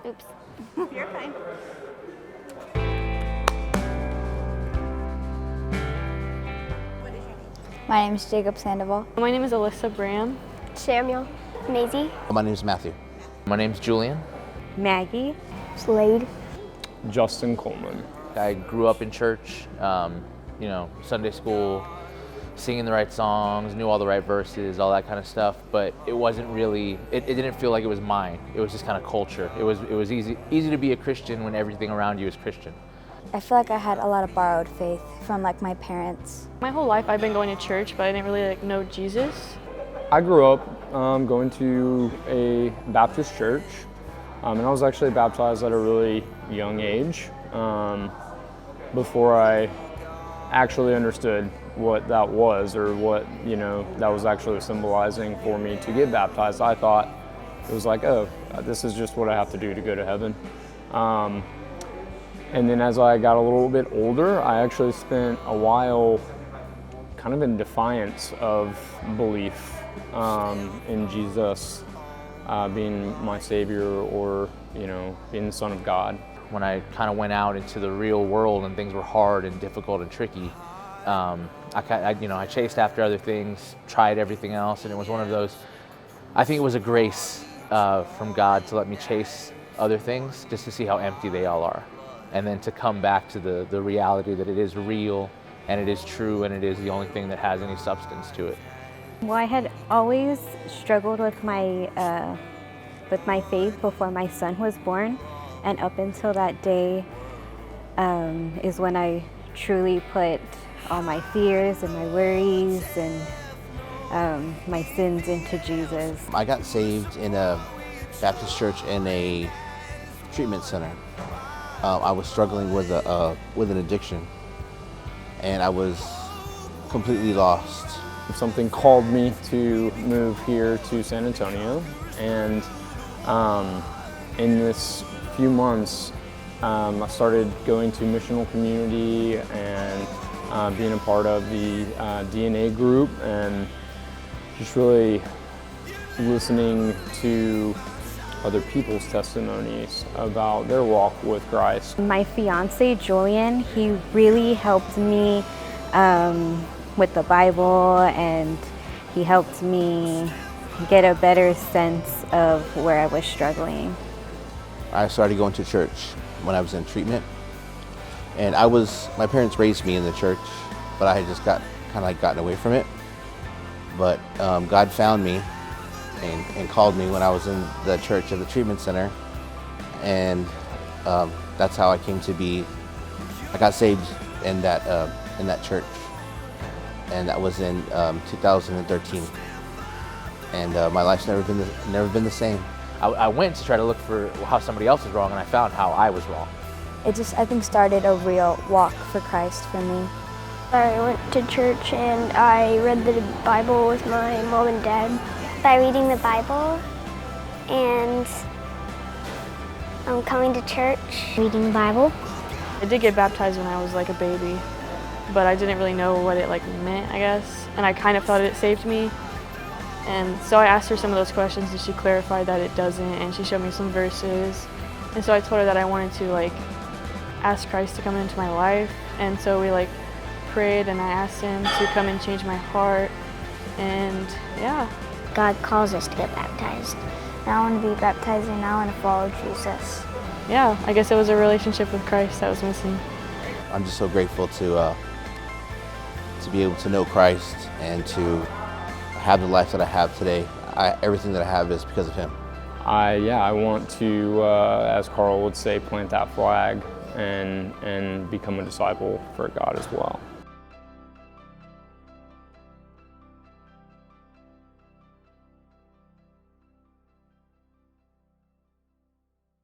Oops. You're fine. What is your name? My name is Jacob Sandoval. My name is Alyssa Bram. Samuel. Maisie. My name is Matthew. My name's Julian. Maggie. Slade. Justin Coleman. I grew up in church, Sunday school, singing the right songs, knew all the right verses, all that kind of stuff, but it wasn't really, it didn't feel like it was mine. It was just kind of culture. It was easy to be a Christian when everything around you is Christian. I feel like I had a lot of borrowed faith from like my parents. My whole life I've been going to church, but I didn't really know Jesus. I grew up going to a Baptist church, and I was actually baptized at a really young age, before I actually understood what that was, or what that was actually symbolizing for me to get baptized. I thought it was like, oh, this is just what I have to do to go to heaven. And then as I got a little bit older, I actually spent a while kind of in defiance of belief in Jesus being my Savior, or being the Son of God. When I kind of went out into the real world and things were hard and difficult and tricky, I chased after other things, tried everything else, and it was one of those, I think it was a grace from God to let me chase other things just to see how empty they all are. And then to come back to the reality that it is real and it is true and it is the only thing that has any substance to it. Well, I had always struggled with my faith before my son was born, and up until that day is when I truly put all my fears and my worries and my sins into Jesus. I got saved in a Baptist church in a treatment center. I was struggling with an addiction, and I was completely lost. Something called me to move here to San Antonio, and in this few months, I started going to missional community and being a part of the DNA group, and just really listening to other people's testimonies about their walk with Christ. My fiance, Julian, he really helped me with the Bible, and he helped me get a better sense of where I was struggling. I started going to church when I was in treatment, and my parents raised me in the church, but I had just gotten away from it. But God found me and called me when I was in the church of the treatment center, and that's how I came to be. I got saved in that church, and that was in 2013. And my life's never been the same. I went to try to look for how somebody else was wrong, and I found how I was wrong. It just, I think, started a real walk for Christ for me. I went to church and I read the Bible with my mom and dad. By reading the Bible and coming to church. Reading the Bible. I did get baptized when I was like a baby, but I didn't really know what it meant, I guess. And I kind of thought it saved me. And so I asked her some of those questions, and she clarified that it doesn't, and she showed me some verses. And so I told her that I wanted to ask Christ to come into my life. And so we prayed, and I asked him to come and change my heart. And yeah. God calls us to get baptized. And I want to be baptized, and I want to follow Jesus. Yeah, I guess it was a relationship with Christ that was missing. I'm just so grateful to be able to know Christ and to have the life that I have today. Everything that I have is because of him. I want to, as Carl would say, plant that flag and become a disciple for God as well.